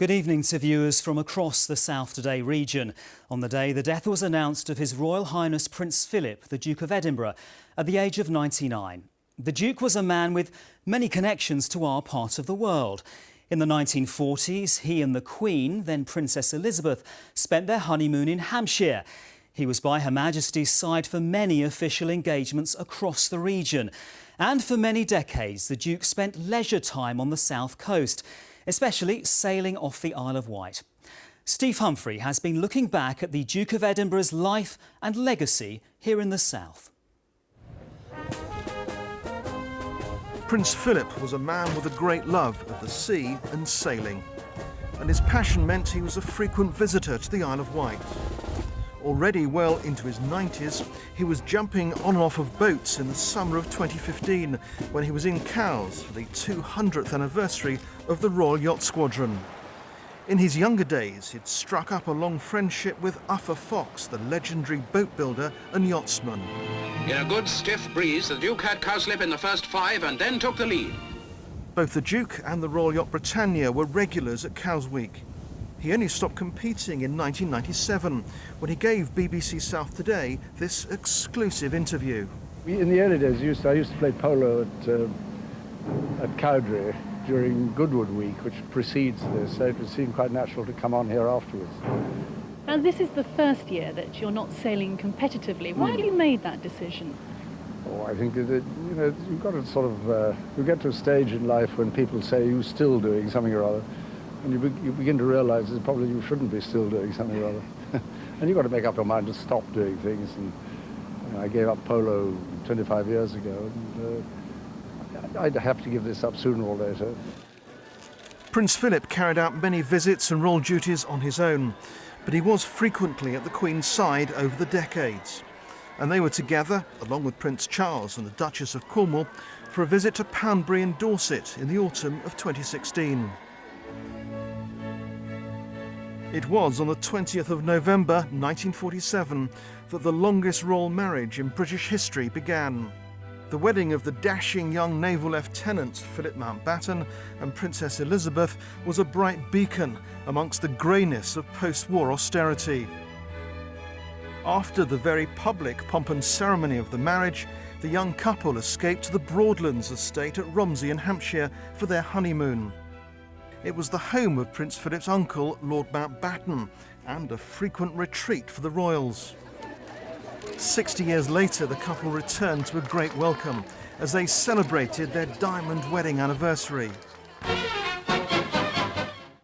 Good evening to viewers from across the South Today region. On the day the death was announced of His Royal Highness Prince Philip, the Duke of Edinburgh, at the age of 99. The Duke was a man with many connections to our part of the world. In the 1940s, he and the Queen, then Princess Elizabeth, spent their honeymoon in Hampshire. He was by Her Majesty's side for many official engagements across the region. And for many decades, the Duke spent leisure time on the south coast, especially sailing off the Isle of Wight. Steve Humphrey has been looking back at the Duke of Edinburgh's life and legacy here in the south. Prince Philip was a man with a great love of the sea and sailing, and his passion meant he was a frequent visitor to the Isle of Wight. Already well into his 90s, he was jumping on and off of boats in the summer of 2015 when he was in Cowes for the 200th anniversary of the Royal Yacht Squadron. In his younger days, he'd struck up a long friendship with Uffa Fox, the legendary boat builder and yachtsman. In a good stiff breeze, the Duke had cowslip in the first 5 and then took the lead. Both the Duke and the Royal Yacht Britannia were regulars at Cowes Week. He only stopped competing in 1997 when he gave BBC South Today this exclusive interview. In the early days, I used to play polo at Cowdray during Goodwood Week, which precedes this, so it would seem quite natural to come on here afterwards. Now, this is the first year that you're not sailing competitively. Why have you made that decision? Oh, I think that, you know, you've got to sort of, you get to a stage in life when people say you're still doing something or other, and you begin to realise that probably you shouldn't be still doing something or other. And you've got to make up your mind to stop doing things. And you know, I gave up polo 25 years ago, and I'd have to give this up sooner or later. Prince Philip carried out many visits and royal duties on his own, but he was frequently at the Queen's side over the decades. And they were together, along with Prince Charles and the Duchess of Cornwall, for a visit to Poundbury in Dorset in the autumn of 2016. It was on the 20th of November 1947 that the longest royal marriage in British history began. The wedding of the dashing young naval lieutenant Philip Mountbatten and Princess Elizabeth was a bright beacon amongst the greyness of post-war austerity. After the very public pomp and ceremony of the marriage, the young couple escaped to the Broadlands estate at Romsey in Hampshire for their honeymoon. It was the home of Prince Philip's uncle, Lord Mountbatten, and a frequent retreat for the royals. 60 years later, the couple returned to a great welcome as they celebrated their diamond wedding anniversary.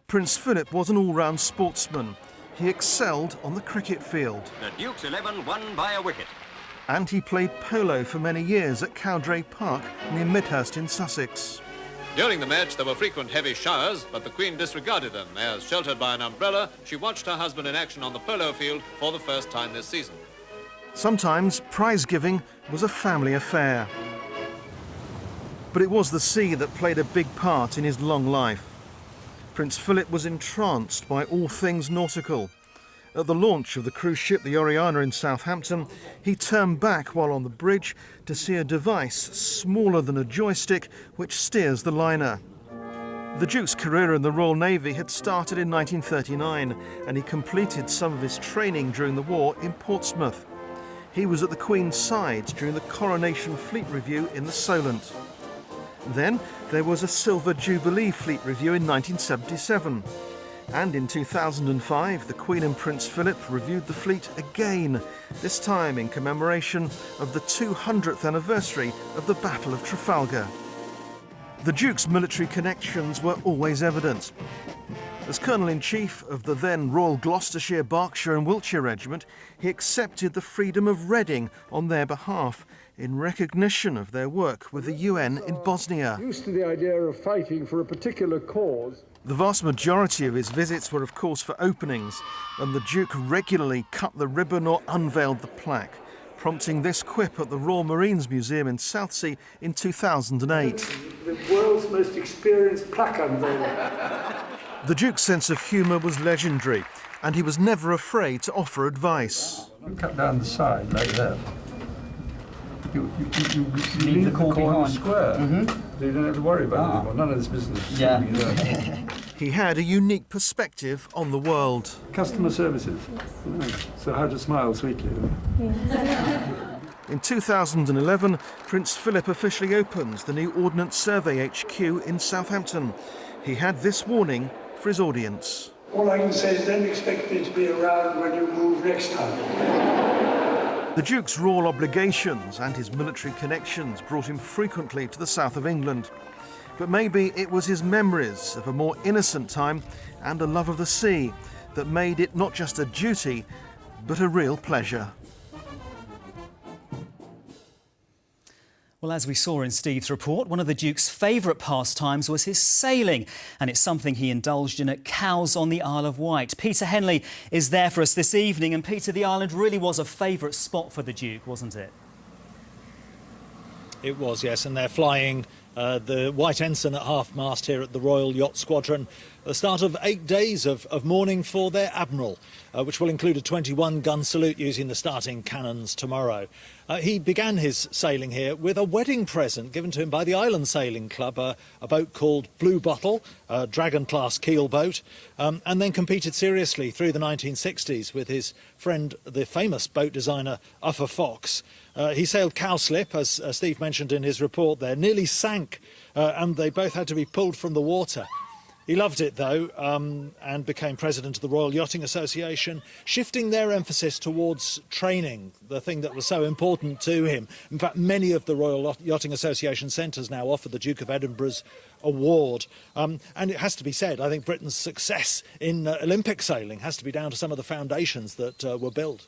Prince Philip was an all-round sportsman. He excelled on the cricket field. The Duke's 11 won by a wicket. And he played polo for many years at Cowdray Park near Midhurst in Sussex. During the match, there were frequent heavy showers, but the Queen disregarded them, as, sheltered by an umbrella, she watched her husband in action on the polo field for the first time this season. Sometimes prize-giving was a family affair. But it was the sea that played a big part in his long life. Prince Philip was entranced by all things nautical. At the launch of the cruise ship the Oriana in Southampton, he turned back while on the bridge to see a device smaller than a joystick which steers the liner. The Duke's career in the Royal Navy had started in 1939, and he completed some of his training during the war in Portsmouth. He was at the Queen's side during the Coronation Fleet Review in the Solent. Then there was a Silver Jubilee Fleet Review in 1977. And in 2005, the Queen and Prince Philip reviewed the fleet again, this time in commemoration of the 200th anniversary of the Battle of Trafalgar. The Duke's military connections were always evident. As Colonel-in-Chief of the then Royal Gloucestershire, Berkshire and Wiltshire Regiment, he accepted the Freedom of Reading on their behalf in recognition of their work with the UN in Bosnia. Used to the idea of fighting for a particular cause. The vast majority of his visits were, of course, for openings, and the Duke regularly cut the ribbon or unveiled the plaque, prompting this quip at the Royal Marines Museum in Southsea in 2008. The world's most experienced plaque unveiler. The Duke's sense of humour was legendary, and he was never afraid to offer advice. You cut down the side like that. You Leave the core behind. square. So you don't have to worry about it anymore. None of this business. Yeah. He had a unique perspective on the world. Customer services. So how to smile sweetly. In 2011, Prince Philip officially opens the new Ordnance Survey HQ in Southampton. He had this warning for his audience. All I can say is don't expect me to be around when you move next time. The Duke's royal obligations and his military connections brought him frequently to the south of England. But maybe it was his memories of a more innocent time and a love of the sea that made it not just a duty, but a real pleasure. Well, as we saw in Steve's report, one of the Duke's favourite pastimes was his sailing, and it's something he indulged in at Cowes on the Isle of Wight. Peter Henley is there for us this evening, and Peter, the island really was a favourite spot for the Duke, wasn't it? It was, yes, and they're flying the White Ensign at half-mast here at the Royal Yacht Squadron. The start of 8 days of mourning for their Admiral, which will include a 21-gun salute using the starting cannons tomorrow. He began his sailing here with a wedding present given to him by the Island Sailing Club, a boat called Blue Bottle, a Dragon-class keel boat, and then competed seriously through the 1960s with his friend, the famous boat designer Uffa Fox. He sailed cowslip, as Steve mentioned in his report there, nearly sank, and they both had to be pulled from the water. He loved it, though, and became president of the Royal Yachting Association, shifting their emphasis towards training, the thing that was so important to him. In fact, many of the Royal Yachting Association centres now offer the Duke of Edinburgh's award. And it has to be said, I think Britain's success in Olympic sailing has to be down to some of the foundations that were built.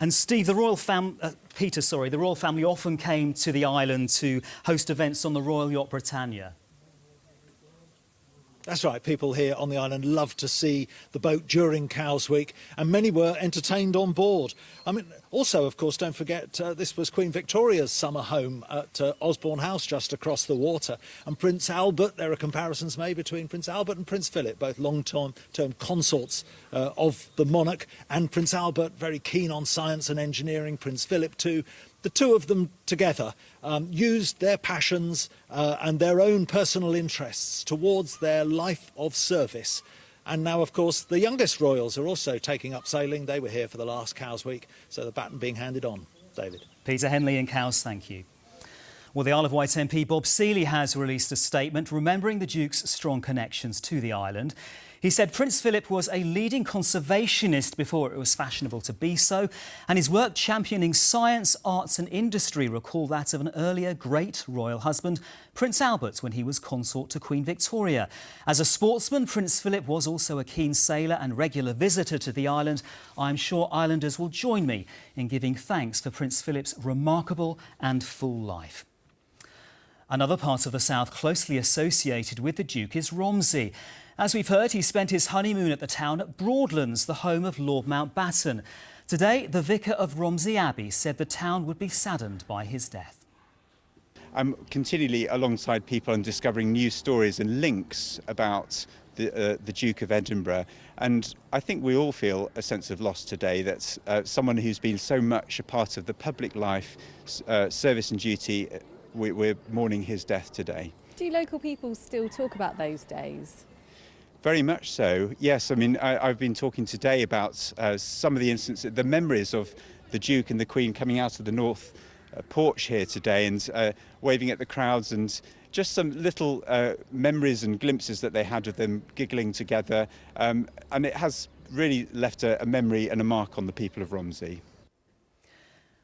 And Steve, the royal family often came to the island to host events on the Royal Yacht Britannia. That's right, people here on the island loved to see the boat during Cowes Week, and many were entertained on board. I mean, also, of course, don't forget, this was Queen Victoria's summer home at Osborne House, just across the water. And Prince Albert, there are comparisons made between Prince Albert and Prince Philip, both long-term consorts of the monarch, and Prince Albert, very keen on science and engineering, Prince Philip too. The two of them together used their passions and their own personal interests towards their life of service. And now, of course, the youngest royals are also taking up sailing. They were here for the last Cowes Week, so the baton being handed on. David. Peter Henley in Cowes, thank you. Well, the Isle of Wight MP Bob Seely has released a statement remembering the Duke's strong connections to the island. He said Prince Philip was a leading conservationist before it was fashionable to be so, and his work championing science, arts and industry recall that of an earlier great royal husband, Prince Albert, when he was consort to Queen Victoria. As a sportsman, Prince Philip was also a keen sailor and regular visitor to the island. I'm sure islanders will join me in giving thanks for Prince Philip's remarkable and full life. Another part of the south closely associated with the Duke is Romsey. As we've heard, he spent his honeymoon at the town at Broadlands, the home of Lord Mountbatten. Today, the vicar of Romsey Abbey said the town would be saddened by his death. I'm continually alongside people and discovering new stories and links about the Duke of Edinburgh, and I think we all feel a sense of loss today. That's someone who's been so much a part of the public life, service and duty. We're mourning his death today. Do local people still talk about those days? Very much so, yes. I mean, I've been talking today about some of the instances, the memories of the Duke and the Queen coming out of the north porch here today and waving at the crowds, and just some little memories and glimpses that they had of them giggling together. And it has really left a memory and a mark on the people of Romsey.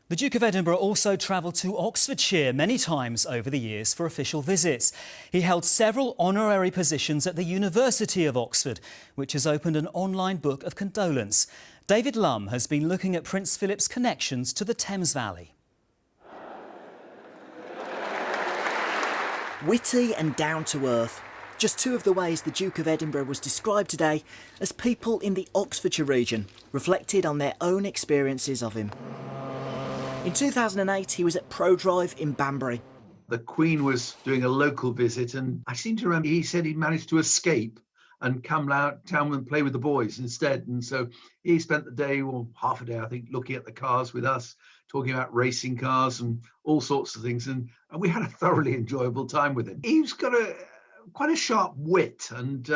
The Duke of Edinburgh also travelled to Oxfordshire many times over the years for official visits. He held several honorary positions at the University of Oxford, which has opened an online book of condolence. David Lum has been looking at Prince Philip's connections to the Thames Valley. Witty and down to earth. Just two of the ways the Duke of Edinburgh was described today as people in the Oxfordshire region reflected on their own experiences of him. In 2008, he was at Prodrive in Banbury. The Queen was doing a local visit, and I seem to remember he said he managed to escape and come out town and play with the boys instead. And so he spent the day, or half a day, I think, looking at the cars with us, talking about racing cars and all sorts of things. And we had a thoroughly enjoyable time with him. He's got quite a sharp wit, and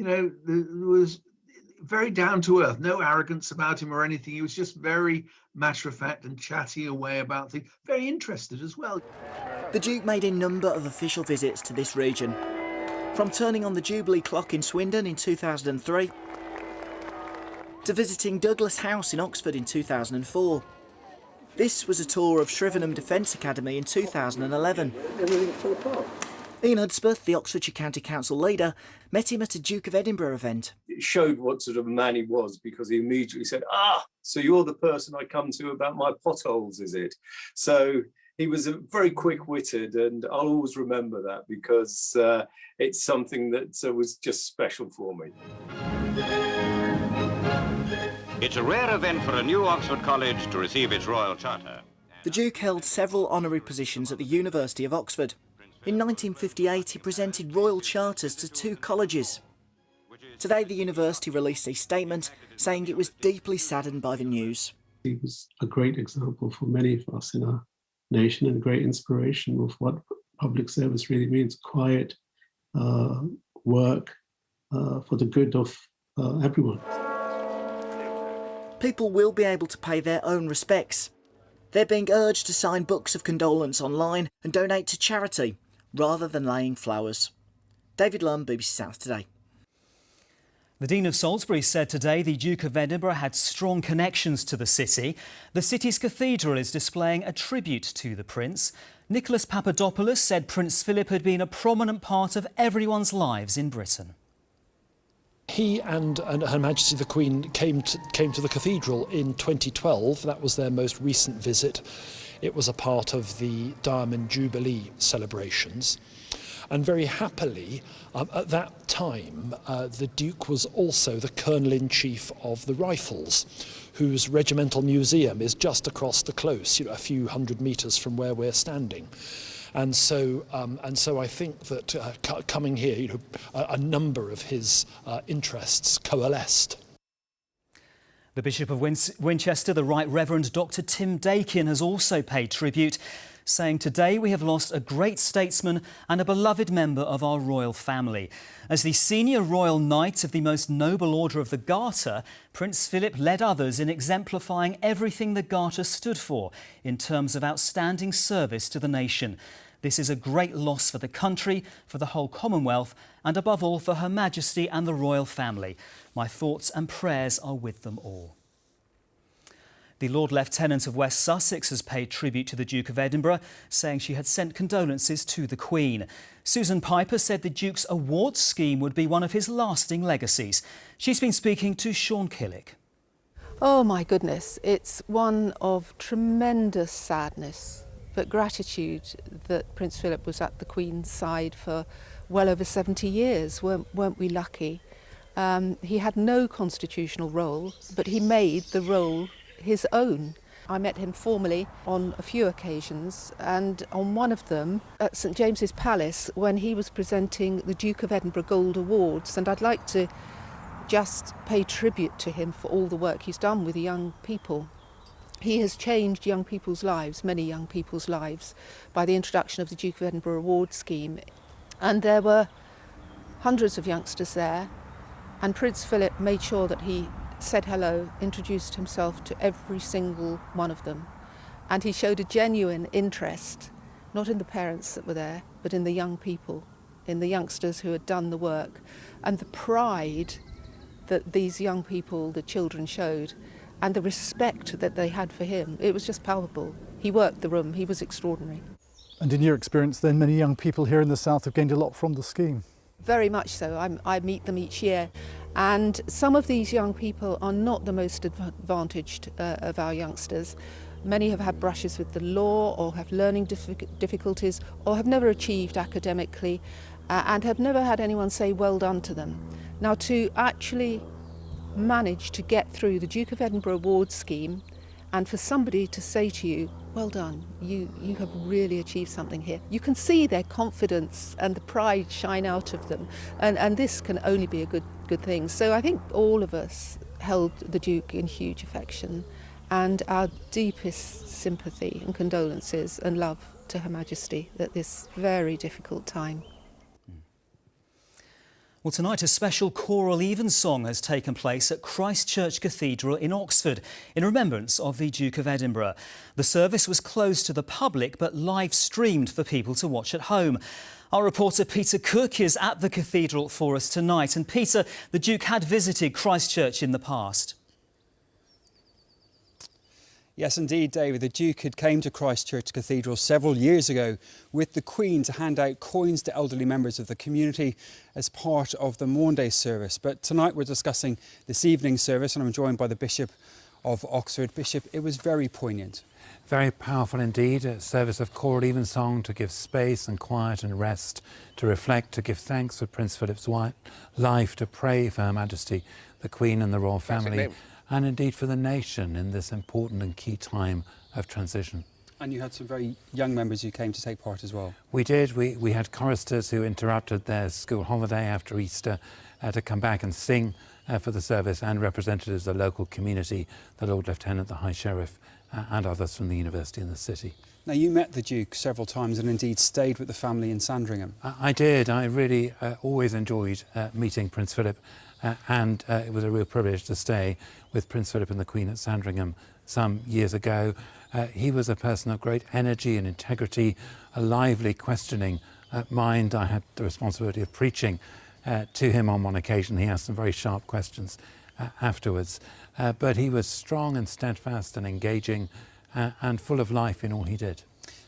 you know, there was very down to earth, no arrogance about him or anything. He was just very matter of fact and chatting away about things, very interested as well. The Duke made a number of official visits to this region, from turning on the Jubilee clock in Swindon in 2003 to visiting Douglas House in Oxford in 2004. This was a tour of Shrivenham Defence Academy in 2011. Everything fell apart. Ian Hudspeth, the Oxfordshire County Council leader, met him at a Duke of Edinburgh event. It showed what sort of man he was, because he immediately said, so you're the person I come to about my potholes, is it? So he was very quick-witted, and I'll always remember that, because it's something that was just special for me. It's a rare event for a new Oxford college to receive its royal charter. The Duke held several honorary positions at the University of Oxford. In 1958, he presented royal charters to 2 colleges. Today, the university released a statement saying it was deeply saddened by the news. He was a great example for many of us in our nation, and a great inspiration of what public service really means: quiet work for the good of everyone. People will be able to pay their own respects. They're being urged to sign books of condolence online and donate to charity, rather than laying flowers. David Lunn, BBC South Today. The Dean of Salisbury said today the Duke of Edinburgh had strong connections to the city. The city's cathedral is displaying a tribute to the Prince. Nicholas Papadopoulos said Prince Philip had been a prominent part of everyone's lives in Britain. He and Her Majesty the Queen came to the cathedral in 2012. That was their most recent visit. It was a part of the Diamond Jubilee celebrations. And very happily, at that time, the Duke was also the Colonel-in-Chief of the Rifles, whose regimental museum is just across the close, a few hundred metres from where we're standing. And so I think that coming here, a number of his interests coalesced. The Bishop of Winchester, the Right Reverend Dr. Tim Dakin, has also paid tribute, saying, "Today we have lost a great statesman and a beloved member of our royal family." As the senior royal knight of the most noble order of the Garter, Prince Philip led others in exemplifying everything the Garter stood for in terms of outstanding service to the nation. This is a great loss for the country, for the whole Commonwealth, and above all for Her Majesty and the royal family. My thoughts and prayers are with them all. The Lord Lieutenant of West Sussex has paid tribute to the Duke of Edinburgh, saying she had sent condolences to the Queen. Susan Piper said the Duke's awards scheme would be one of his lasting legacies. She's been speaking to Sean Killick. Oh my goodness, it's one of tremendous sadness, but gratitude that Prince Philip was at the Queen's side for well over 70 years. Weren't we lucky? He had no constitutional role, but he made the role his own. I met him formally on a few occasions, and on one of them at St James's Palace when he was presenting the Duke of Edinburgh Gold Awards, and I'd like to just pay tribute to him for all the work he's done with young people. He has changed young people's lives, many young people's lives, by the introduction of the Duke of Edinburgh Award Scheme. And there were hundreds of youngsters there, and Prince Philip made sure that he said hello, introduced himself to every single one of them. And he showed a genuine interest, not in the parents that were there, but in the young people, in the youngsters who had done the work, and the pride that these young people, the children, showed, and the respect that they had for him. It was just palpable. He worked the room. He was extraordinary. And in your experience then, many young people here in the south have gained a lot from the scheme? Very much so. I meet them each year, and some of these young people are not the most advantaged of our youngsters. Many have had brushes with the law, or have learning difficulties, or have never achieved academically, and have never had anyone say well done to them. Now, to actually manage to get through the Duke of Edinburgh Award Scheme, and for somebody to say to you, well done, you have really achieved something here. You can see their confidence and the pride shine out of them, and this can only be a good thing. So I think all of us held the Duke in huge affection, and our deepest sympathy and condolences and love to Her Majesty at this very difficult time. Well, tonight a special choral evensong has taken place at Christ Church Cathedral in Oxford in remembrance of the Duke of Edinburgh. The service was closed to the public but live streamed for people to watch at home. Our reporter Peter Cook is at the cathedral for us tonight. And Peter, the Duke had visited Christ Church in the past. Yes, indeed, David. The Duke had came to Christ Church Cathedral several years ago with the Queen to hand out coins to elderly members of the community as part of the Maunday service. But tonight we're discussing this evening's service and I'm joined by the Bishop of Oxford. Bishop, it was very poignant. Very powerful indeed, a service of choral evensong to give space and quiet and rest, to reflect, to give thanks for Prince Philip's life, to pray for Her Majesty, the Queen and the royal family, and indeed for the nation in this important and key time of transition. And you had some very young members who came to take part as well. We did. We had choristers who interrupted their school holiday after Easter to come back and sing for the service, and representatives of the local community, the Lord Lieutenant, the High Sheriff, and others from the university and the city. Now, you met the Duke several times and indeed stayed with the family in Sandringham. I did. I really always enjoyed meeting Prince Philip, and it was a real privilege to stay with Prince Philip and the Queen at Sandringham some years ago. He was a person of great energy and integrity, a lively questioning mind. I had the responsibility of preaching to him on one occasion. He asked some very sharp questions afterwards. But he was strong and steadfast and engaging and full of life in all he did.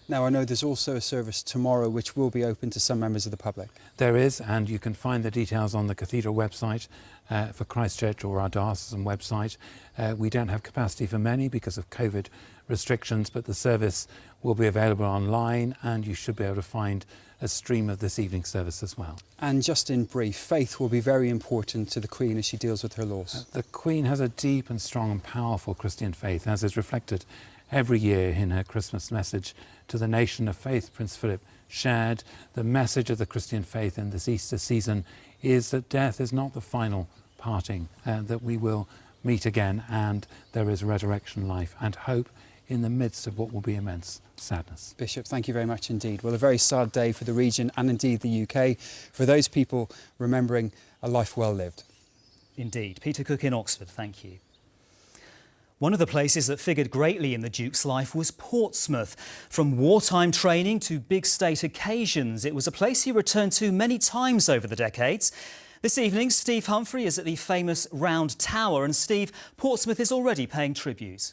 Now, I know there's also a service tomorrow which will be open to some members of the public. There is, and you can find the details on the cathedral website for Christ Church or our diocesan website. We don't have capacity for many because of COVID restrictions, but the service will be available online and you should be able to find a stream of this evening's service as well. And just in brief, faith will be very important to the Queen as she deals with her loss. The Queen has a deep and strong and powerful Christian faith, as is reflected every year in her Christmas message to the nation of faith. Prince Philip shared the message of the Christian faith in this Easter season is that death is not the final parting, that we will meet again and there is resurrection life and hope in the midst of what will be immense sadness. Bishop, thank you very much indeed. Well, a very sad day for the region and indeed the UK, for those people remembering a life well lived. Indeed. Peter Cook in Oxford, thank you. One of the places that figured greatly in the Duke's life was Portsmouth. From wartime training to big state occasions, it was a place he returned to many times over the decades. This evening, Steve Humphrey is at the famous Round Tower, and Steve, Portsmouth is already paying tribute.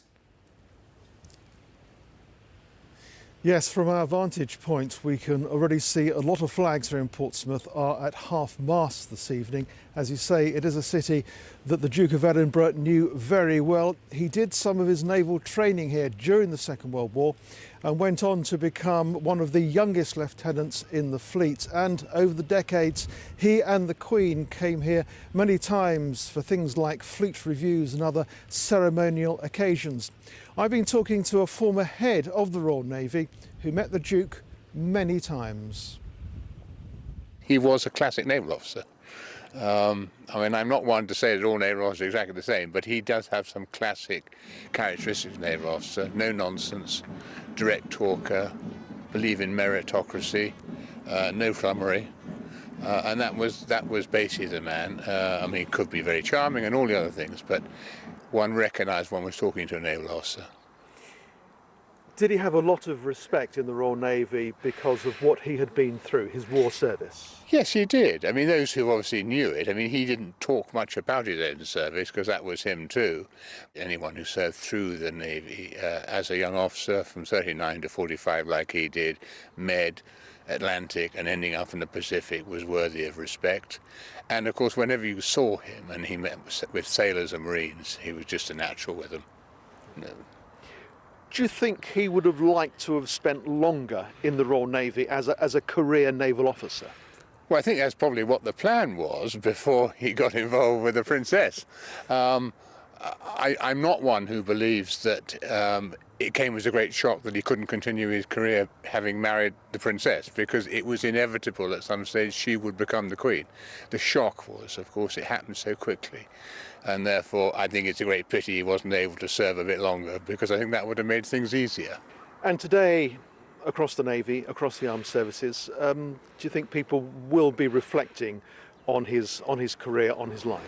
Yes, from our vantage point, we can already see a lot of flags here in Portsmouth are at half-mast this evening. As you say, it is a city that the Duke of Edinburgh knew very well. He did some of his naval training here during the Second World War and went on to become one of the youngest lieutenants in the fleet. And over the decades, he and the Queen came here many times for things like fleet reviews and other ceremonial occasions. I've been talking to a former head of the Royal Navy who met the Duke many times. He was a classic naval officer. I mean, I'm not one to say that all naval officers are exactly the same, but he does have some classic characteristics of a naval officer. No nonsense, direct talker, believe in meritocracy, no flummery. And that was basically the man. I mean, he could be very charming and all the other things, but one recognised one was talking to a naval officer. Did he have a lot of respect in the Royal Navy because of what he had been through, his war service? Yes, he did. I mean, those who obviously knew it, I mean, he didn't talk much about his own service because that was him too. Anyone who served through the Navy as a young officer from 39 to 45 like he did, Med, Atlantic and ending up in the Pacific was worthy of respect. And of course, whenever you saw him and he met with sailors and Marines, he was just a natural with them. No. Do you think he would have liked to have spent longer in the Royal Navy as a career naval officer? Well, I think that's probably what the plan was before he got involved with the Princess. I'm not one who believes that it came as a great shock that he couldn't continue his career having married the Princess, because it was inevitable at some stage she would become the Queen. The shock was, of course, it happened so quickly. And therefore, I think it's a great pity he wasn't able to serve a bit longer, because I think that would have made things easier. And today, across the Navy, across the armed services, do you think people will be reflecting on his career, on his life.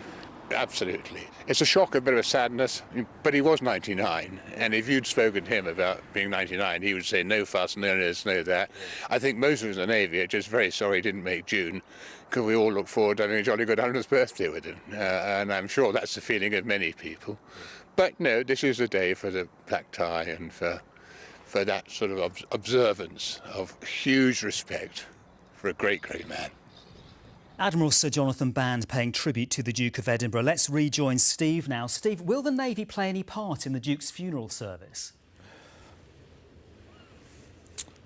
Absolutely. It's a shock, a bit of a sadness, but he was 99, and if you'd spoken to him about being 99, he would say no fuss, no this, no that. I think most of us in the Navy are just very sorry he didn't make June, because we all look forward to having a jolly good 100th birthday with him, and I'm sure that's the feeling of many people. But no, this is a day for the black tie and for that sort of observance of huge respect for a great, great man. Admiral Sir Jonathan Band paying tribute to the Duke of Edinburgh. Let's rejoin Steve now. Steve, will the Navy play any part in the Duke's funeral service?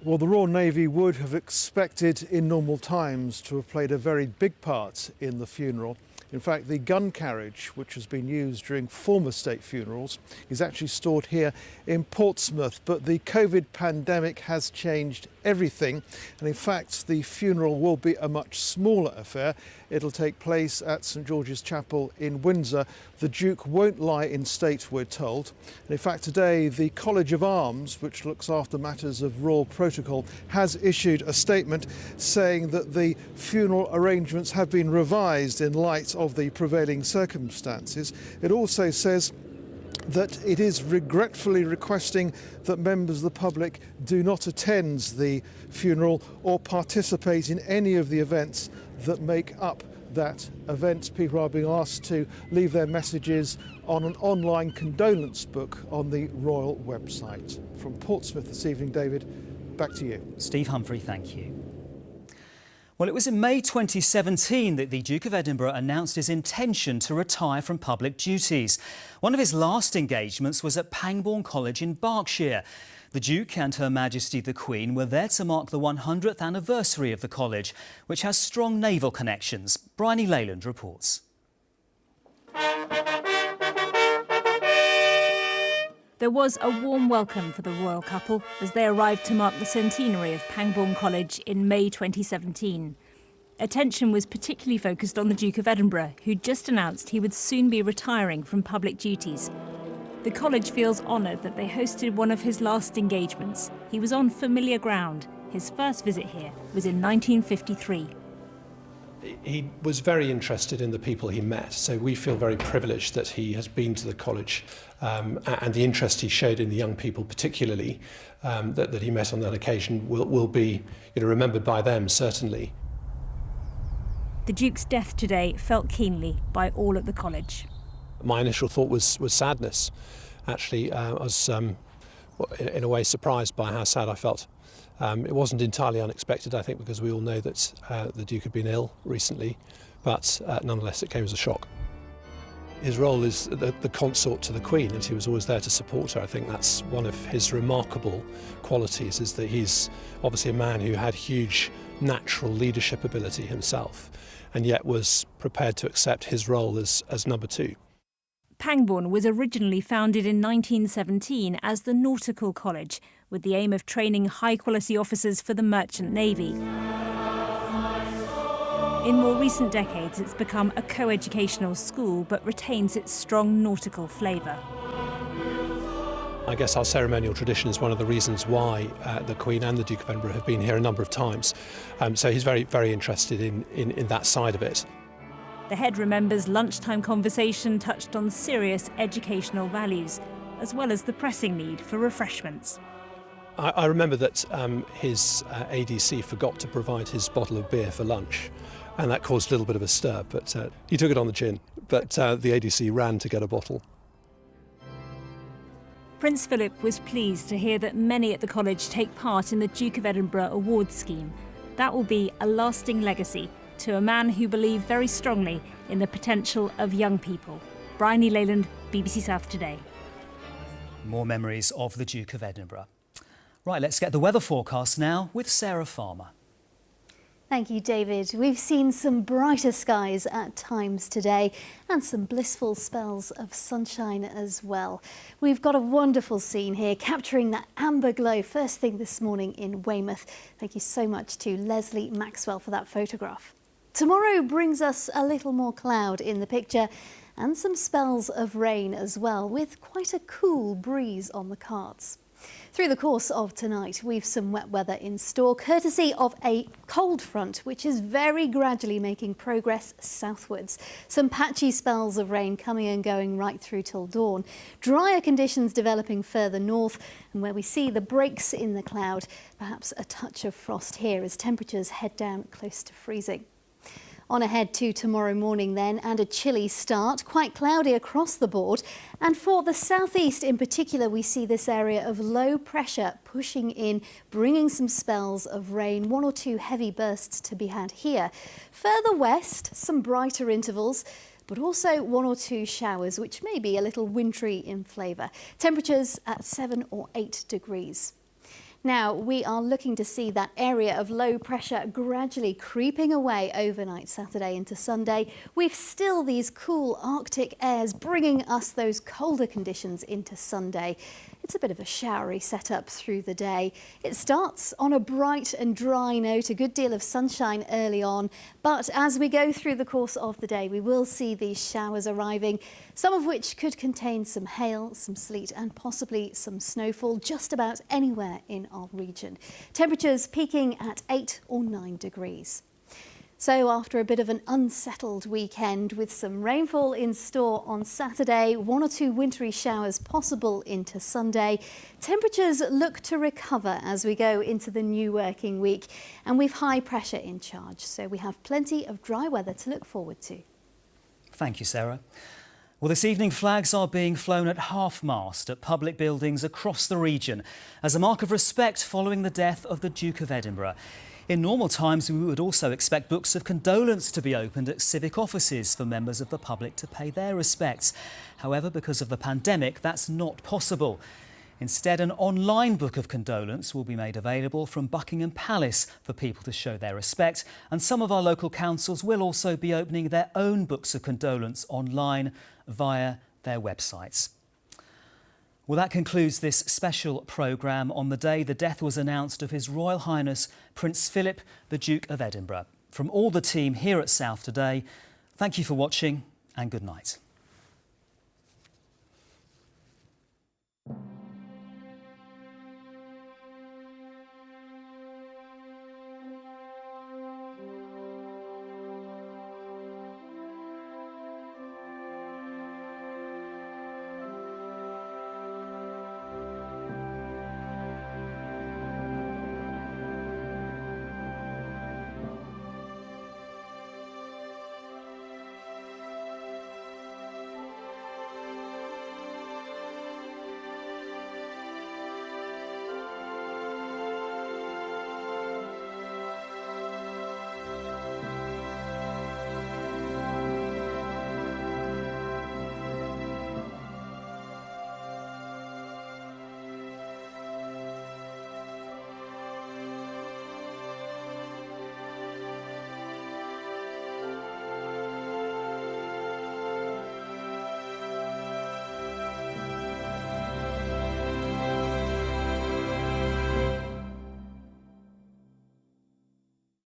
Well, the Royal Navy would have expected in normal times to have played a very big part in the funeral. In fact, the gun carriage, which has been used during former state funerals, is actually stored here in Portsmouth. But the COVID pandemic has changed everything. And in fact, the funeral will be a much smaller affair. It'll take place at St George's Chapel in Windsor. The Duke won't lie in state, we're told. And in fact, today, the College of Arms, which looks after matters of royal protocol, has issued a statement saying that the funeral arrangements have been revised in light of the prevailing circumstances. It also says that it is regretfully requesting that members of the public do not attend the funeral or participate in any of the events that make up that event. People are being asked to leave their messages on an online condolence book on the royal website. From Portsmouth this evening, David, back to you. Steve Humphrey, thank you. Well, it was in May 2017 that the Duke of Edinburgh announced his intention to retire from public duties. One of his last engagements was at Pangbourne College in Berkshire. The Duke and Her Majesty the Queen were there to mark the 100th anniversary of the college, which has strong naval connections. Bryony Leyland reports. There was a warm welcome for the royal couple as they arrived to mark the centenary of Pangbourne College in May 2017. Attention was particularly focused on the Duke of Edinburgh, who'd just announced he would soon be retiring from public duties. The college feels honoured that they hosted one of his last engagements. He was on familiar ground. His first visit here was in 1953. He was very interested in the people he met, so we feel very privileged that he has been to the college and the interest he showed in the young people particularly that he met on that occasion will be remembered by them, certainly. The Duke's death today felt keenly by all at the college. My initial thought was sadness. Actually, I was in a way surprised by how sad I felt. It wasn't entirely unexpected, I think, because we all know that the Duke had been ill recently, but nonetheless it came as a shock. His role is the consort to the Queen, and he was always there to support her. I think that's one of his remarkable qualities, is that he's obviously a man who had huge natural leadership ability himself, and yet was prepared to accept his role as number two. Pangbourne was originally founded in 1917 as the Nautical College, with the aim of training high-quality officers for the Merchant Navy. In more recent decades, it's become a co-educational school, but retains its strong nautical flavour. I guess our ceremonial tradition is one of the reasons why the Queen and the Duke of Edinburgh have been here a number of times. So he's very, very interested in that side of it. The head remembers lunchtime conversation touched on serious educational values, as well as the pressing need for refreshments. I remember that his ADC forgot to provide his bottle of beer for lunch, and that caused a little bit of a stir, but he took it on the chin, but the ADC ran to get a bottle. Prince Philip was pleased to hear that many at the college take part in the Duke of Edinburgh Awards scheme. That will be a lasting legacy to a man who believed very strongly in the potential of young people. Bryony Leyland, BBC South Today. More memories of the Duke of Edinburgh. Right, let's get the weather forecast now with Sarah Farmer. Thank you, David. We've seen some brighter skies at times today and some blissful spells of sunshine as well. We've got a wonderful scene here capturing that amber glow first thing this morning in Weymouth. Thank you so much to Leslie Maxwell for that photograph. Tomorrow brings us a little more cloud in the picture and some spells of rain as well, with quite a cool breeze on the cards. Through the course of tonight, we've some wet weather in store, courtesy of a cold front, which is very gradually making progress southwards. Some patchy spells of rain coming and going right through till dawn. Drier conditions developing further north, and where we see the breaks in the cloud, perhaps a touch of frost here as temperatures head down close to freezing. On ahead to tomorrow morning then, and a chilly start, quite cloudy across the board. And for the southeast in particular, we see this area of low pressure pushing in, bringing some spells of rain, 1 or 2 heavy bursts to be had here. Further west, some brighter intervals, but also 1 or 2 showers, which may be a little wintry in flavour. Temperatures at 7 or 8 degrees. Now, we are looking to see that area of low pressure gradually creeping away overnight Saturday into Sunday. We've still these cool Arctic airs bringing us those colder conditions into Sunday. It's a bit of a showery setup through the day. It starts on a bright and dry note, a good deal of sunshine early on, but as we go through the course of the day, we will see these showers arriving, some of which could contain some hail, some sleet and possibly some snowfall just about anywhere in our region. Temperatures peaking at 8 or 9 degrees. So after a bit of an unsettled weekend with some rainfall in store on Saturday, 1 or 2 wintry showers possible into Sunday, temperatures look to recover as we go into the new working week, and we've high pressure in charge, so we have plenty of dry weather to look forward to. Thank you, Sarah. Well, this evening flags are being flown at half-mast at public buildings across the region as a mark of respect following the death of the Duke of Edinburgh. In normal times, we would also expect books of condolence to be opened at civic offices for members of the public to pay their respects. However, because of the pandemic, that's not possible. Instead, an online book of condolence will be made available from Buckingham Palace for people to show their respect, and some of our local councils will also be opening their own books of condolence online via their websites. Well, that concludes this special programme on the day the death was announced of His Royal Highness Prince Philip, the Duke of Edinburgh. From all the team here at South Today, thank you for watching and good night.